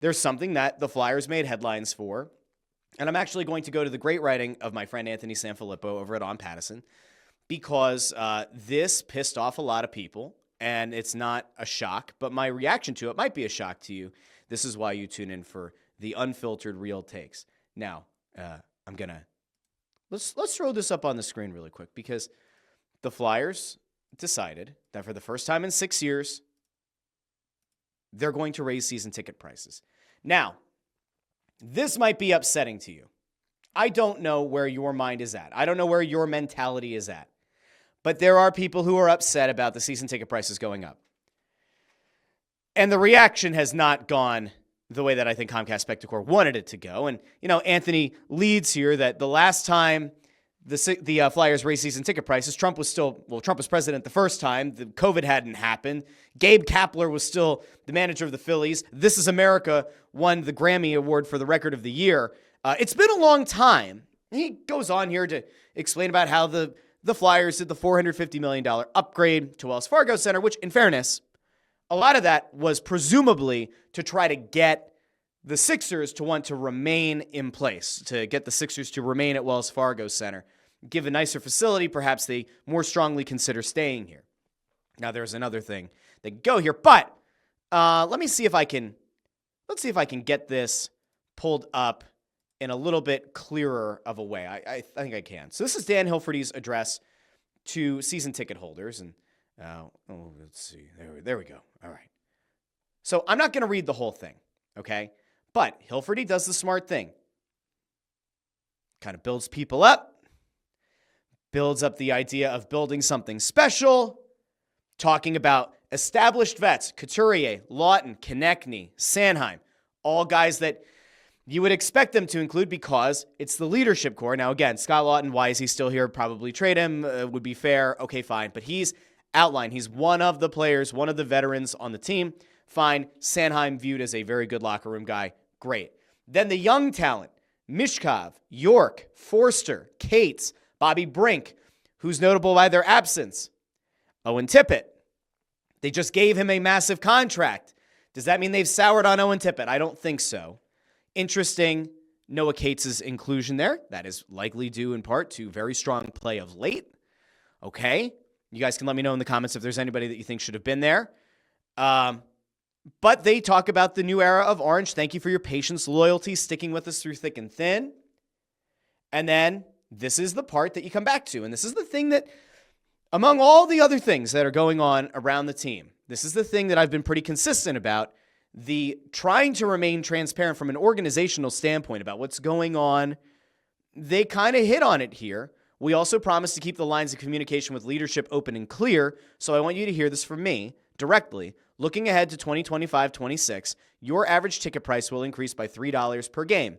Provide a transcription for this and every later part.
there's something that the Flyers made headlines for. And I'm actually going to go to the great writing of my friend Anthony Sanfilippo over at On Pattison, because this pissed off a lot of people, and it's not a shock, but my reaction to it might be a shock to you. This is why you tune in for the unfiltered real takes. Now, let's throw this up on the screen really quick, because the Flyers decided that for the first time in 6 years, they're going to raise season ticket prices. Now, this might be upsetting to you. I don't know where your mind is at. I don't know where your mentality is at. But there are people who are upset about the season ticket prices going up. And the reaction has not gone the way that I think Comcast Spectacor wanted it to go. And, Anthony leads here that the last time the Flyers raised season ticket prices, Trump was president the first time. The COVID hadn't happened. Gabe Kapler was still the manager of the Phillies. This Is America won the Grammy Award for the Record of the Year. It's been a long time. He goes on here to explain about how the Flyers did the $450 million upgrade to Wells Fargo Center, which, in fairness, a lot of that was presumably to try to get the Sixers to want to remain in place, to get the Sixers to remain at Wells Fargo Center. Give a nicer facility, perhaps they more strongly consider staying here. Now, there's another thing that can go here, but let's see if I can get this pulled up in a little bit clearer of a way. I think I can. So this is Dan Hilferty's address to season ticket holders, and let's see. There we go. All right. So I'm not going to read the whole thing, okay? But Hilferty does the smart thing. Kind of builds people up, builds up the idea of building something special, talking about established vets, Couturier, Lawton, Konechny, Sanheim, all guys that you would expect them to include because it's the leadership core. Now, again, Scott Lawton, why is he still here? Probably trade him, would be fair. Okay, fine. But he's outlined. He's one of the players, one of the veterans on the team. Fine. Sanheim viewed as a very good locker room guy. Great. Then the young talent, Mishkov, York, Forster, Cates, Bobby Brink, who's notable by their absence. Owen Tippett. They just gave him a massive contract. Does that mean they've soured on Owen Tippett? I don't think so. Interesting, Noah Cates' inclusion there. That is likely due in part to very strong play of late. Okay. You guys can let me know in the comments if there's anybody that you think should have been there. But they talk about the new era of Orange. Thank you for your patience, loyalty, sticking with us through thick and thin. And then this is the part that you come back to. And this is the thing that, among all the other things that are going on around the team, this is the thing that I've been pretty consistent about. The trying to remain transparent from an organizational standpoint about what's going on. They kind of hit on it here. We also promised to keep the lines of communication with leadership open and clear. So I want you to hear this from me directly. Looking ahead to 2025-26, your average ticket price will increase by $3 per game.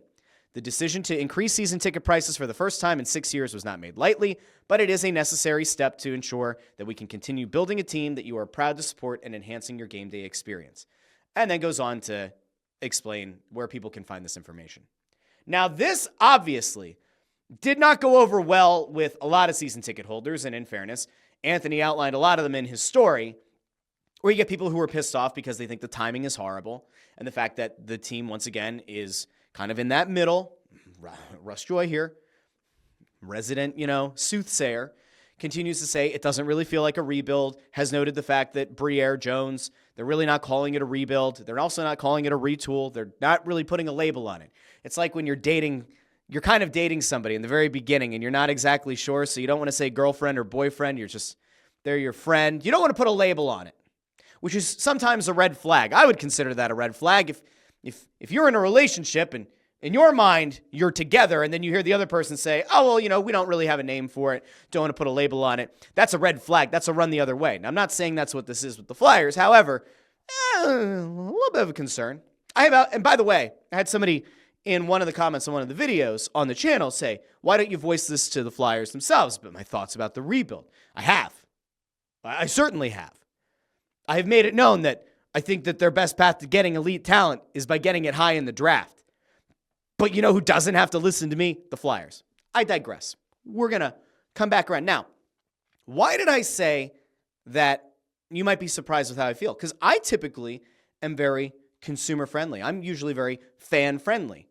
The decision to increase season ticket prices for the first time in 6 years was not made lightly, but it is a necessary step to ensure that we can continue building a team that you are proud to support and enhancing your game day experience. And then goes on to explain where people can find this information. Now, this obviously did not go over well with a lot of season ticket holders, and in fairness, Anthony outlined a lot of them in his story, where you get people who are pissed off because they think the timing is horrible, and the fact that the team, once again, is kind of in that middle. Russ Joy here, resident, soothsayer, continues to say it doesn't really feel like a rebuild, has noted the fact that Briere, Jones, they're really not calling it a rebuild. They're also not calling it a retool. They're not really putting a label on it. It's like when you're kind of dating somebody in the very beginning and you're not exactly sure, so you don't want to say girlfriend or boyfriend. They're your friend. You don't want to put a label on it, which is sometimes a red flag. I would consider that a red flag. If you're in a relationship and in your mind, you're together, and then you hear the other person say, oh, well, we don't really have a name for it. Don't want to put a label on it. That's a red flag. That's a run the other way. Now, I'm not saying that's what this is with the Flyers. However, a little bit of a concern. And by the way, I had somebody in one of the comments on one of the videos on the channel say, why don't you voice this to the Flyers themselves? But my thoughts about the rebuild. I have. I certainly have. I have made it known that I think that their best path to getting elite talent is by getting it high in the draft. But you know who doesn't have to listen to me? The Flyers. I digress. We're going to come back around. Now, why did I say that you might be surprised with how I feel? Because I typically am very consumer friendly. I'm usually very fan friendly.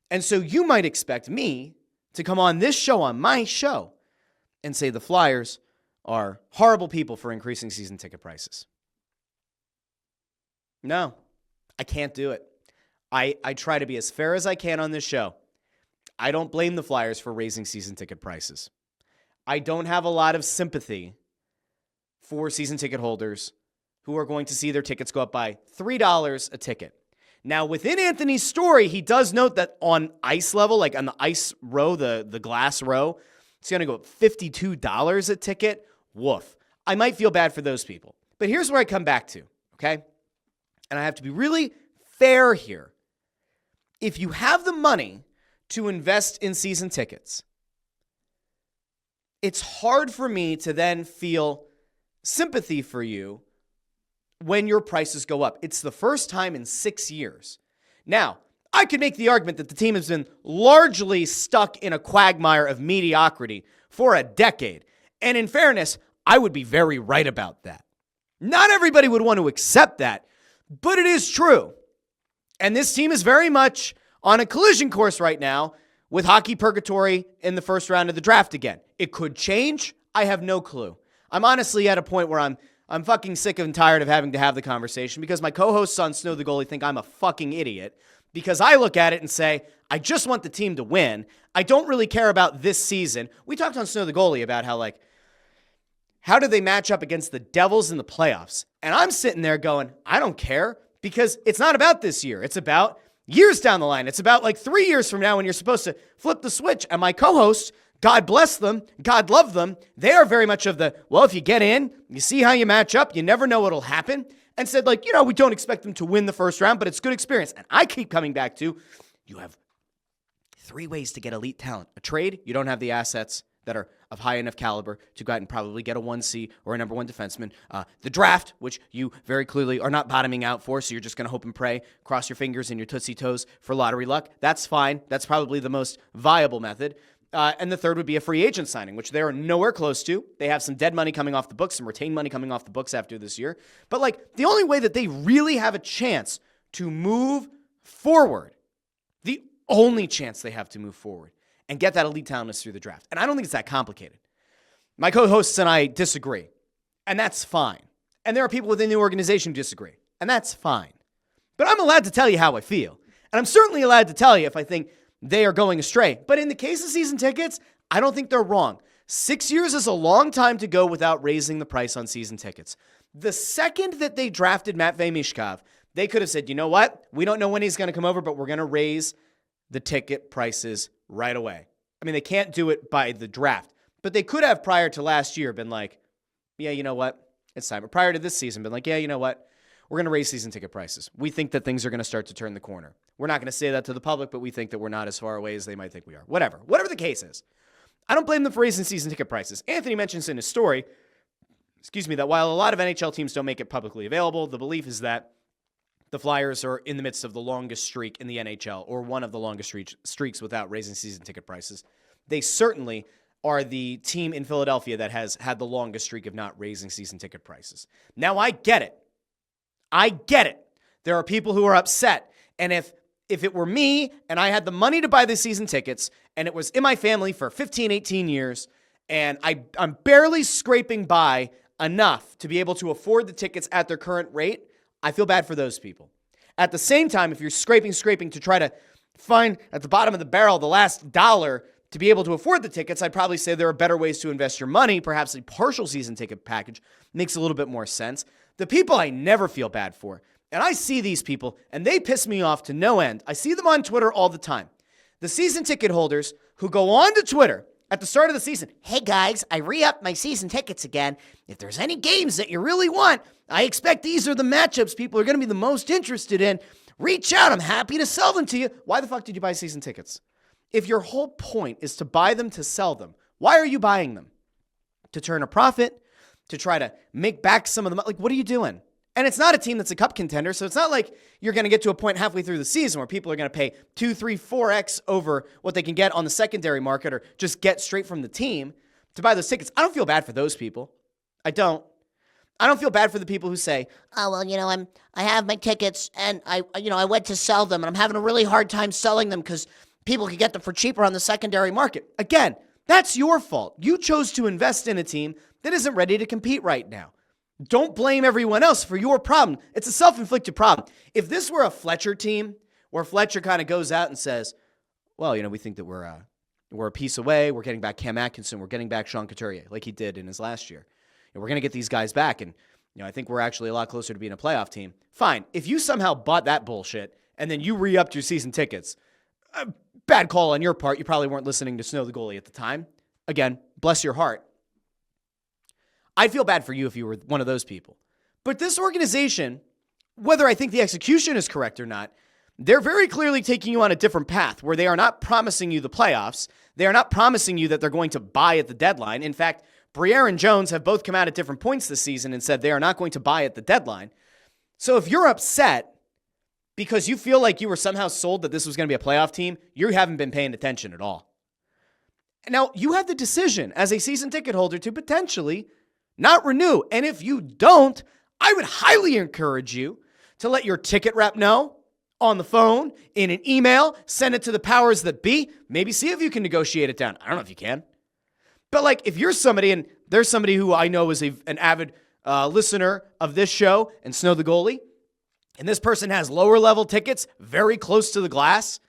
And so you might expect me to come on this show, on my show, and say the Flyers are horrible people for increasing season ticket prices. No, I can't do it. I try to be as fair as I can on this show. I don't blame the Flyers for raising season ticket prices. I don't have a lot of sympathy for season ticket holders who are going to see their tickets go up by $3 a ticket. Now, within Anthony's story, he does note that on ice level, like on the ice row, the glass row, it's going to go up $52 a ticket. Woof. I might feel bad for those people. But here's where I come back to, okay? And I have to be really fair here. If you have the money to invest in season tickets, it's hard for me to then feel sympathy for you when your prices go up. It's the first time in 6 years. Now, I could make the argument that the team has been largely stuck in a quagmire of mediocrity for a decade. And in fairness, I would be very right about that. Not everybody would want to accept that, but it is true. And this team is very much on a collision course right now with hockey purgatory in the first round of the draft again. It could change. I have no clue. I'm honestly at a point where I'm fucking sick and tired of having to have the conversation because my co-hosts on Snow the Goalie think I'm a fucking idiot because I look at it and say, I just want the team to win. I don't really care about this season. We talked on Snow the Goalie about how do they match up against the Devils in the playoffs? And I'm sitting there going, I don't care because it's not about this year. It's about years down the line. It's about 3 years from now when you're supposed to flip the switch. And my co-hosts, God bless them, God love them, they are very much of the, well, if you get in, you see how you match up, you never know what'll happen, and said, we don't expect them to win the first round, but it's good experience. And I keep coming back to, you have 3 ways to get elite talent. A trade, you don't have the assets that are of high enough caliber to go out and probably get a 1C or a number 1 defenseman. The draft, which you very clearly are not bottoming out for, so you're just going to hope and pray, cross your fingers and your tootsie toes for lottery luck. That's fine. That's probably the most viable method. And the third would be a free agent signing, which they are nowhere close to. They have some dead money coming off the books, some retained money coming off the books after this year. But the only way that they really have a chance to move forward, the only chance they have to move forward and get that elite talent is through the draft. And I don't think it's that complicated. My co-hosts and I disagree, and that's fine. And there are people within the organization who disagree, and that's fine. But I'm allowed to tell you how I feel. And I'm certainly allowed to tell you if I think they are going astray. But in the case of season tickets, I don't think they're wrong. 6 years is a long time to go without raising the price on season tickets. The second that they drafted Matvei Michkov, they could have said, you know what? We don't know when he's going to come over, but we're going to raise the ticket prices right away. I mean, they can't do it by the draft, but they could have prior to last year been like, yeah, you know what? It's time. Or prior to this season, been like, yeah, you know what? We're going to raise season ticket prices. We think that things are going to start to turn the corner. We're not going to say that to the public, but we think that we're not as far away as they might think we are. Whatever the case is. I don't blame them for raising season ticket prices. Anthony mentions in his story, that while a lot of NHL teams don't make it publicly available, the belief is that the Flyers are in the midst of the longest streak in the NHL, or one of the longest streaks without raising season ticket prices. They certainly are the team in Philadelphia that has had the longest streak of not raising season ticket prices. Now, I get it. There are people who are upset. And if it were me and I had the money to buy the season tickets and it was in my family for 15, 18 years and I'm barely scraping by enough to be able to afford the tickets at their current rate, I feel bad for those people. At the same time, if you're scraping to try to find at the bottom of the barrel the last dollar to be able to afford the tickets, I'd probably say there are better ways to invest your money. Perhaps a partial season ticket package makes a little bit more sense. The people I never feel bad for, and I see these people, and they piss me off to no end. I see them on Twitter all the time. The season ticket holders who go on to Twitter at the start of the season, hey guys, I re-upped my season tickets again. If there's any games that you really want, I expect these are the matchups people are going to be the most interested in. Reach out. I'm happy to sell them to you. Why the fuck did you buy season tickets? If your whole point is to buy them to sell them, why are you buying them? To turn a profit? To try to make back some of them? What are you doing? And it's not a team that's a cup contender, so it's not like you're going to get to a point halfway through the season where people are going to pay 2, 3, 4x over what they can get on the secondary market or just get straight from the team to buy those tickets. I don't feel bad for those people. I don't. I don't feel bad for the people who say, oh, well, I have my tickets and I went to sell them and I'm having a really hard time selling them because people could get them for cheaper on the secondary market. Again, that's your fault. You chose to invest in a team that isn't ready to compete right now. Don't blame everyone else for your problem. It's a self-inflicted problem. If this were a Fletcher team where Fletcher kind of goes out and says, well, we think that we're a piece away. We're getting back Cam Atkinson. We're getting back Sean Couturier like he did in his last year. And we're going to get these guys back. And I think we're actually a lot closer to being a playoff team. Fine. If you somehow bought that bullshit and then you re-upped your season tickets, bad call on your part. You probably weren't listening to Snow the Goalie at the time. Again, bless your heart. I'd feel bad for you if you were one of those people. But this organization, whether I think the execution is correct or not, they're very clearly taking you on a different path where they are not promising you the playoffs. They are not promising you that they're going to buy at the deadline. In fact, Briere and Jones have both come out at different points this season and said they are not going to buy at the deadline. So if you're upset because you feel like you were somehow sold that this was going to be a playoff team, you haven't been paying attention at all. Now, you have the decision as a season ticket holder to potentially not renew. And if you don't, I would highly encourage you to let your ticket rep know on the phone, in an email, send it to the powers that be, maybe see if you can negotiate it down. I don't know if you can. But if you're somebody, and there's somebody who I know is an avid listener of this show and Snow the Goalie, and this person has lower level tickets very close to the glass,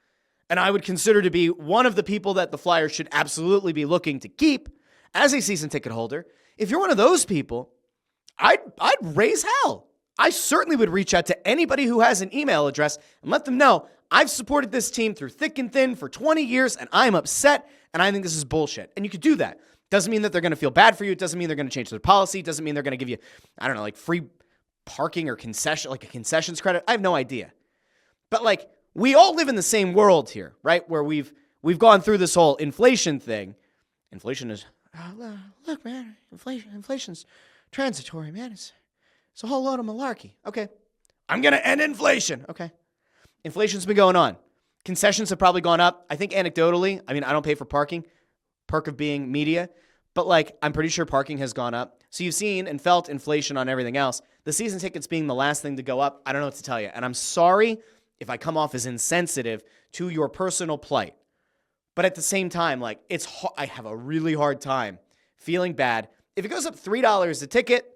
and I would consider to be one of the people that the Flyers should absolutely be looking to keep as a season ticket holder. If you're one of those people, I'd raise hell. I certainly would reach out to anybody who has an email address and let them know I've supported this team through thick and thin for 20 years and I'm upset and I think this is bullshit. And you could do that. Doesn't mean that they're going to feel bad for you. It doesn't mean they're going to change their policy. It doesn't mean they're going to give you, free parking or concession, like a concessions credit. I have no idea. But we all live in the same world here, right? Where we've gone through this whole inflation thing. Inflation is, look, man, inflation's transitory, man. It's a whole load of malarkey. Okay. I'm going to end inflation. Okay. Inflation's been going on. Concessions have probably gone up. I think anecdotally, I don't pay for parking, perk of being media, but I'm pretty sure parking has gone up. So you've seen and felt inflation on everything else. The season tickets being the last thing to go up, I don't know what to tell you. And I'm sorry if I come off as insensitive to your personal plight. But at the same time, I have a really hard time feeling bad. If it goes up $3 a ticket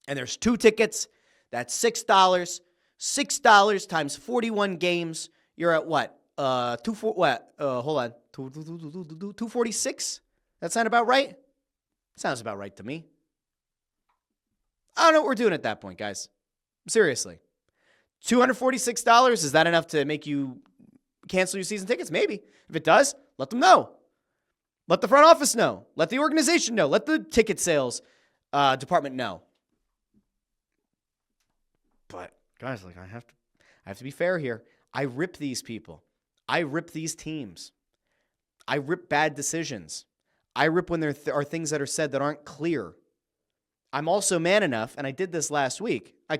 and there's 2 tickets, that's $6. $6 times 41 games, you're at what? Hold on. 246? That sound about right? Sounds about right to me. I don't know what we're doing at that point, guys. Seriously. $246, is that enough to make you cancel your season tickets? Maybe. If it does, let them know. Let the front office know. Let the organization know. Let the ticket sales department know. But guys, I have to be fair here. I rip these people. I rip these teams. I rip bad decisions. I rip when there are things that are said that aren't clear. I'm also man enough, and I did this last week. I'll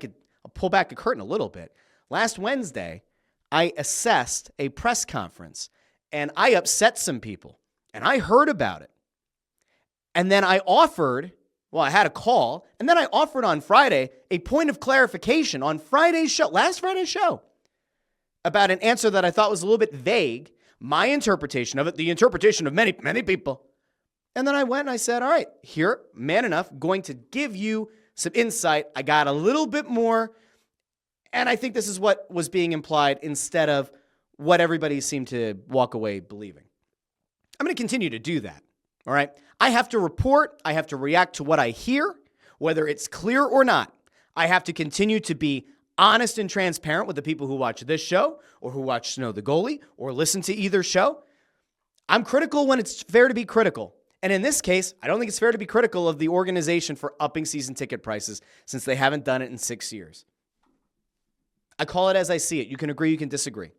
pull back the curtain a little bit. Last Wednesday, I assessed a press conference, and I upset some people, and I heard about it. And then I had a call, and then I offered on Friday a point of clarification on last Friday's show, about an answer that I thought was a little bit vague, my interpretation of it, the interpretation of many, many people. And then I went and I said, all right, here, man enough, going to give you some insight. I got a little bit more, and I think this is what was being implied instead of what everybody seemed to walk away believing. I'm going to continue to do that, all right? I have to report. I have to react to what I hear, whether it's clear or not. I have to continue to be honest and transparent with the people who watch this show or who watch Snow the Goalie or listen to either show. I'm critical when it's fair to be critical. And in this case, I don't think it's fair to be critical of the organization for upping season ticket prices since they haven't done it in 6 years. I call it as I see it. You can agree, you can disagree.